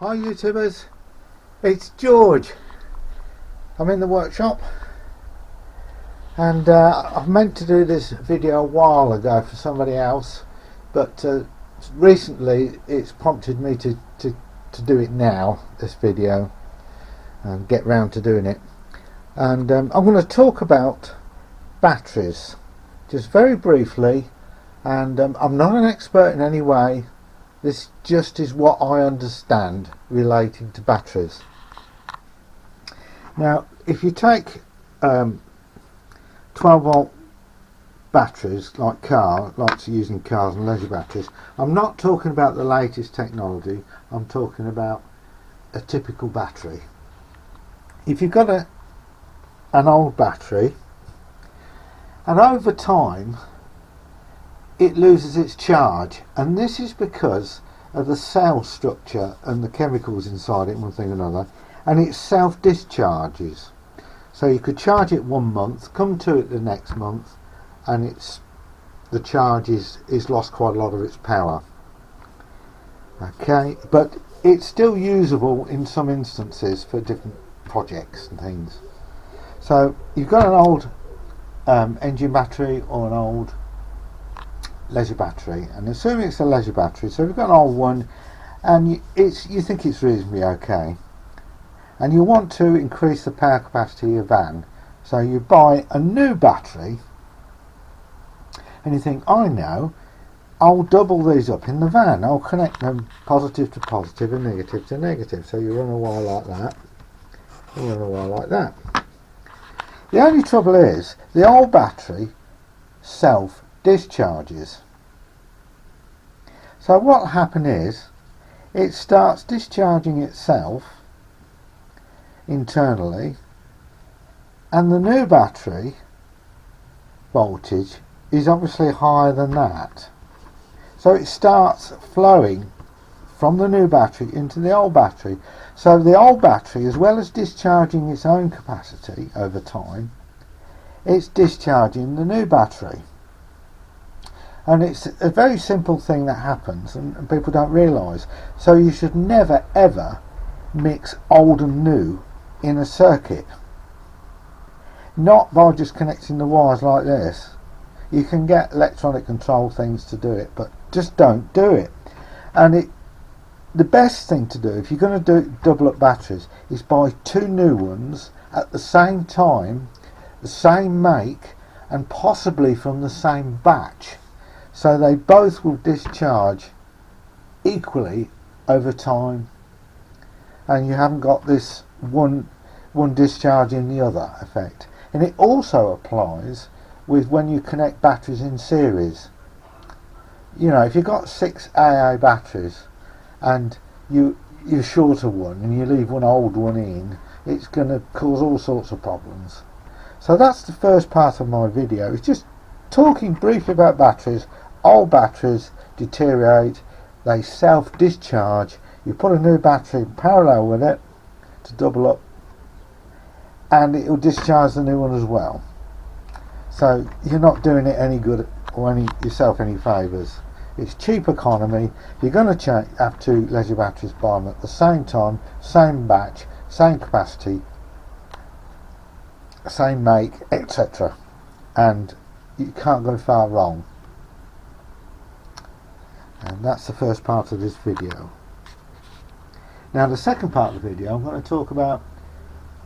Hi YouTubers, it's George. I'm in the workshop and I've meant to do this video a while ago for somebody else, but recently it's prompted me to do it now, this video, and get round to doing it. And I'm going to talk about batteries just very briefly, and I'm not an expert in any way. This just is what I understand relating to batteries. Now, if you take 12 volt batteries like using cars and leisure batteries, I'm not talking about the latest technology, I'm talking about a typical battery. If you've got an old battery, and over time it loses its charge, and this is because of the cell structure and the chemicals inside it, one thing or another, and it self-discharges. So you could charge it 1 month, come to it the next month, and the charge is lost quite a lot of its power. Okay, but it's still usable in some instances for different projects and things. So you've got an old engine battery or an old leisure battery, and assuming it's a leisure battery, so we've got an old one and you think it's reasonably okay, and you want to increase the power capacity of your van, so you buy a new battery and you think, I know, I'll double these up in the van, I'll connect them positive to positive and negative to negative, so you run a wire like that and run a wire like that. The only trouble is the old battery self-discharges. So what will happen is it starts discharging itself internally, and the new battery voltage is obviously higher than that, so it starts flowing from the new battery into the old battery. So the old battery, as well as discharging its own capacity over time, it's discharging the new battery. And it's a very simple thing that happens, and people don't realise. So you should never ever mix old and new in a circuit. Not by just connecting the wires like this. You can get electronic control things to do it, but just don't do it. And the best thing to do, if you're going to do double up batteries, is buy 2 new ones at the same time, the same make, and possibly from the same batch, so they both will discharge equally over time, and you haven't got this one discharging the other effect. And it also applies with when you connect batteries in series. You know, if you've got 6 AA batteries and you short of one and you leave one old one in, it's going to cause all sorts of problems. So that's the first part of my video. It's just talking briefly about batteries. Old batteries deteriorate, they self-discharge. You put a new battery parallel with it to double up, and it will discharge the new one as well. So you're not doing it any good or yourself any favours. It's cheap economy. You're going to have 2 leisure batteries, buy them at the same time, same batch, same capacity, same make, etc. And you can't go far wrong. And that's the first part of this video. Now the second part of the video, I'm going to talk about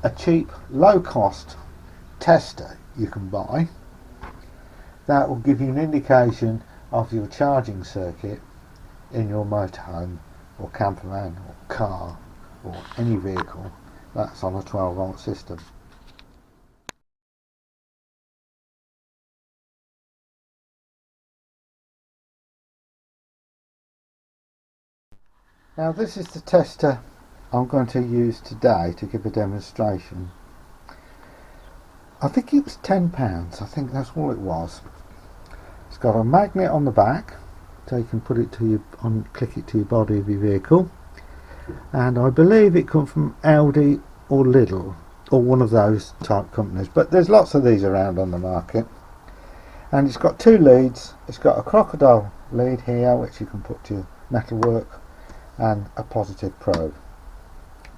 a cheap, low cost tester you can buy that will give you an indication of your charging circuit in your motorhome or campervan or car or any vehicle that's on a 12 volt system. Now this is the tester I'm going to use today to give a demonstration. I think it was £10, I think that's all it was. It's got a magnet on the back, so you can put it to click it to your body of your vehicle, and I believe it comes from Aldi or Lidl or one of those type companies, but there's lots of these around on the market. And it's got 2 leads. It's got a crocodile lead here which you can put to your metalwork, and a positive probe.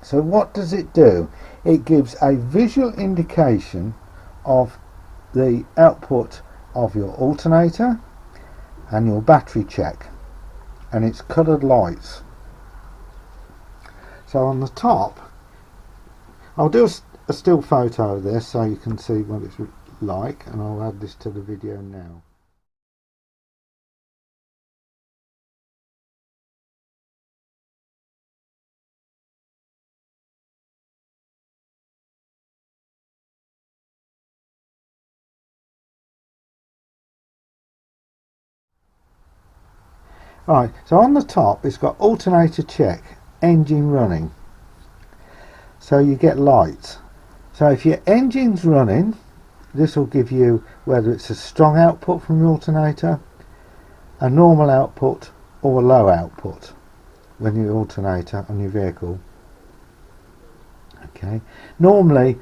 So what does it do? It gives a visual indication of the output of your alternator and your battery check, and it's coloured lights. So on the top, I'll do a still photo of this so you can see what it's like, and I'll add this to the video now. Right, so on the top it's got alternator check, engine running. So you get lights. So if your engine's running, this will give you whether it's a strong output from the alternator, a normal output, or a low output when your alternator on your vehicle. Okay, normally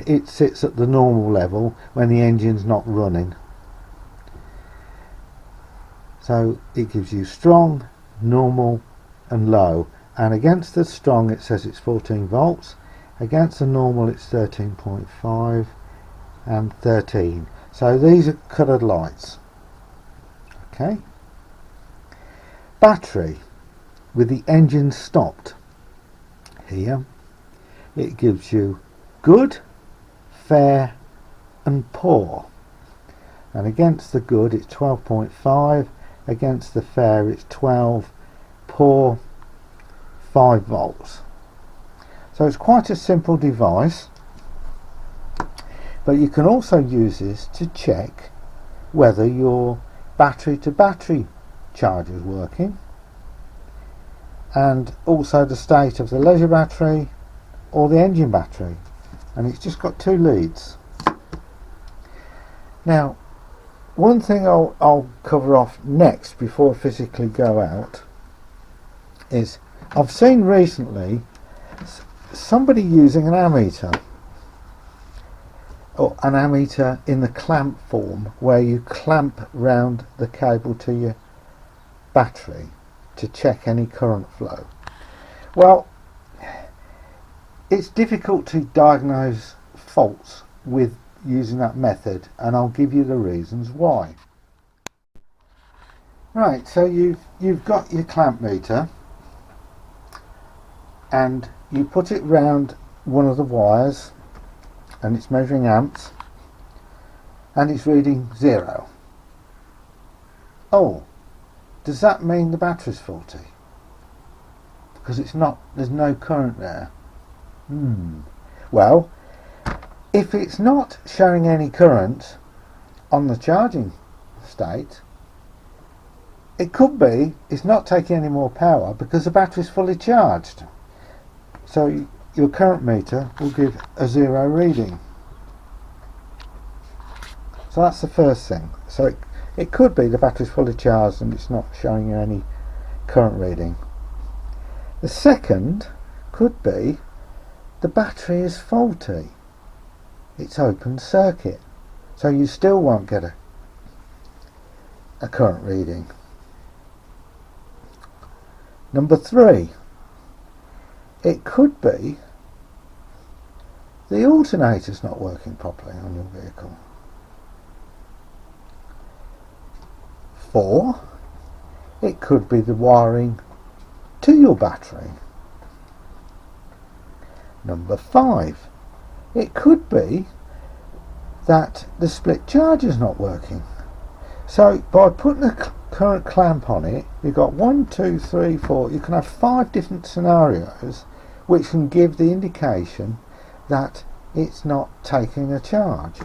it sits at the normal level when the engine's not running. So it gives you strong, normal and low, and against the strong it says it's 14 volts, against the normal it's 13.5 and 13. So these are coloured lights. Okay, battery with the engine stopped. Here it gives you good, fair and poor, and against the good it's 12.5, against the fair it's 12, poor 5 volts. So it's quite a simple device, but you can also use this to check whether your battery to battery charger is working, and also the state of the leisure battery or the engine battery, and it's just got 2 leads. Now one thing I'll cover off next before I physically go out is I've seen recently somebody using an ammeter, or an ammeter in the clamp form, where you clamp round the cable to your battery to check any current flow. Well, it's difficult to diagnose faults with using that method, and I'll give you the reasons why. Right, so you've got your clamp meter and you put it round one of the wires and it's measuring amps and it's reading 0. Oh, does that mean the battery's faulty? Because it's not, there's no current there. Well, if it's not showing any current on the charging state, it could be it's not taking any more power because the battery is fully charged. So your current meter will give a 0 reading. So that's the first thing. So it could be the battery is fully charged and it's not showing you any current reading. The second could be the battery is faulty. It's open circuit, so you still won't get a current reading. Number 3, it could be the alternator's not working properly on your vehicle. 4, it could be the wiring to your battery. Number 5, it could be that the split charge is not working. So by putting a current clamp on it, you've got 1, 2, 3, 4, you can have 5 different scenarios which can give the indication that it's not taking a charge.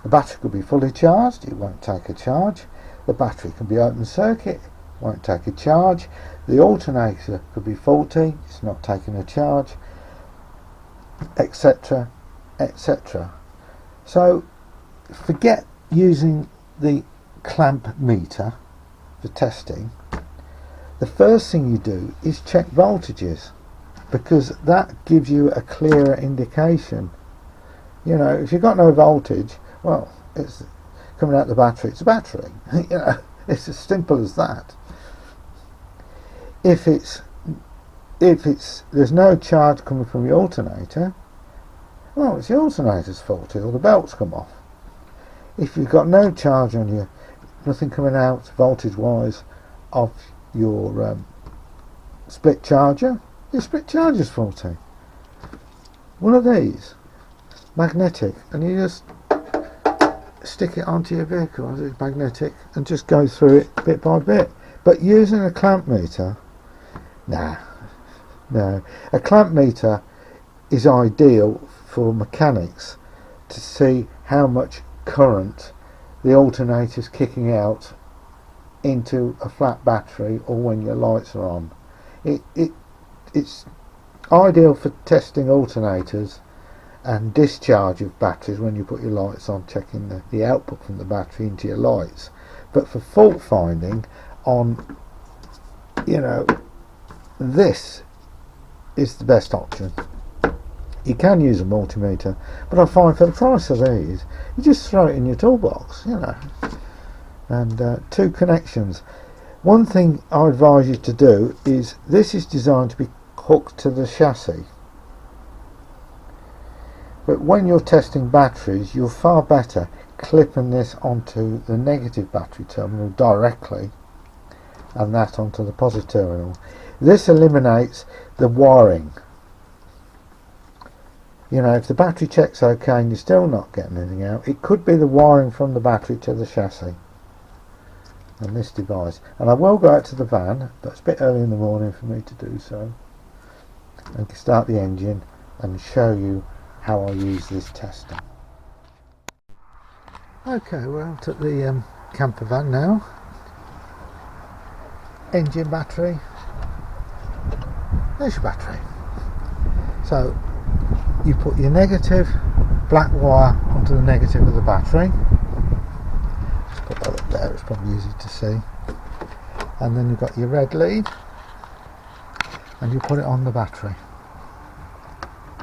The battery could be fully charged, it won't take a charge. The battery can be open circuit, won't take a charge. The alternator could be faulty, it's not taking a charge, etc, etc. So forget using the clamp meter for testing. The first thing you do is check voltages, because that gives you a clearer indication. You know, if you've got no voltage, well, it's coming out the battery, it's a battery. You know, it's as simple as that. if there's no charge coming from the alternator, well, it's the alternator's faulty, or the belt's come off. If you've got no charge on you, nothing coming out voltage wise of your split charger, your split charger's faulty. One of these, magnetic, and you just stick it onto your vehicle as it's magnetic and just go through it bit by bit. But using a clamp meter, no. A clamp meter is ideal for mechanics to see how much current the alternator's kicking out into a flat battery or when your lights are on. It's ideal for testing alternators and discharge of batteries when you put your lights on, checking the output from the battery into your lights. But for fault finding on, this is the best option. You can use a multimeter, but I find for the price of these, you just throw it in your toolbox, and 2 connections. One thing I advise you to do is, this is designed to be hooked to the chassis, but when you're testing batteries, you're far better clipping this onto the negative battery terminal directly and that onto the positive terminal. This eliminates the wiring. If the battery check's okay and you're still not getting anything out, it could be the wiring from the battery to the chassis and this device. And I will go out to the van, but it's a bit early in the morning for me to do so, and start the engine and show you how I use this tester. Okay, we're out at the Campervan now. Engine battery, there's your battery. So you put your negative black wire onto the negative of the battery. Just put that up there, it's probably easy to see. And then you've got your red lead and you put it on the battery.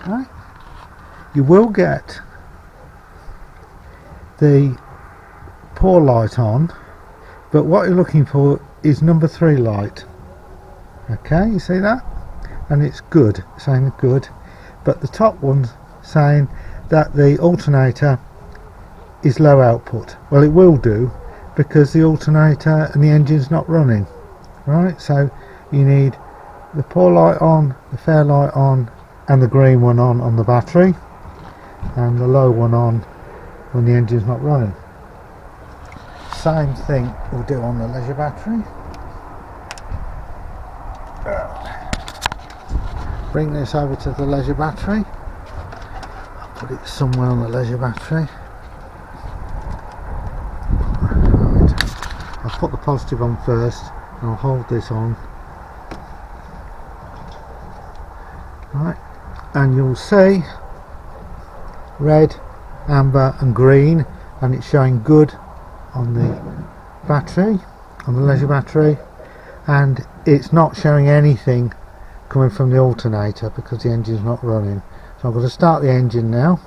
Right? You will get the pour light on, but what you're looking for is number 3 light. Okay, you see that? And it's good, saying good, but the top one's saying that the alternator is low output. Well, it will do because the alternator and the engine's not running, right? So you need the pour light on, the fair light on, and the green one on the battery, and the low one on when the engine's not running. Same thing we'll do on the leisure battery. Bring this over to the leisure battery. I'll put it somewhere on the leisure battery. Right. I'll put the positive on first and I'll hold this on. Right. And you'll see red, amber and green, and it's showing good on the battery, on the leisure battery, and it's not showing anything coming from the alternator because the engine's not running. So I'm going to start the engine now.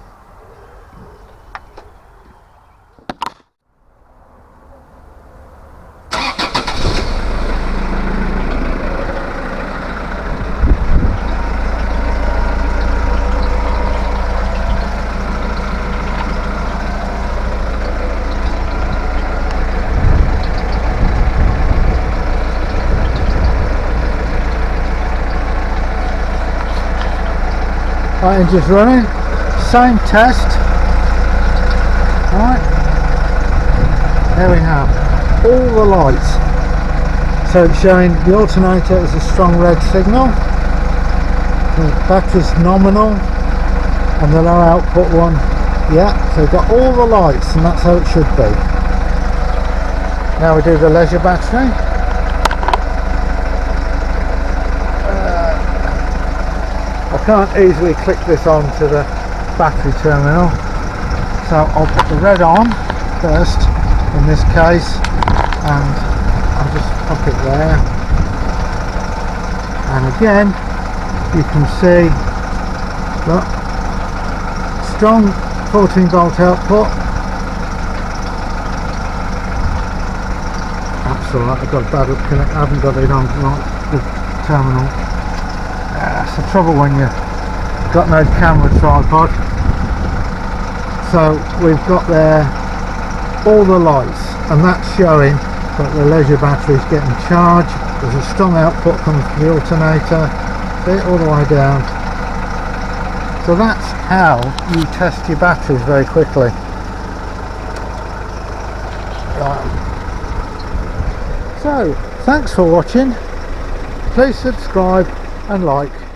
Right, engine's running, same test. Right, there we have all the lights. So it's showing the alternator is a strong red signal, the battery's nominal, and the low output one, yeah, so we've got all the lights, and that's how it should be. Now we do the leisure battery. I can't easily click this onto the battery terminal, so I'll put the red on first in this case, and I'll just pop it there, and again you can see, look, strong 14 volt output. That's alright, I've got a bad up connect, I haven't got it on right. terminal. That's the trouble when you've got no camera tripod. So we've got there all the lights, and that's showing that the leisure battery is getting charged. There's a strong output coming from the alternator, see it all the way down. So that's how you test your batteries very quickly. Right. So thanks for watching. Please subscribe and like.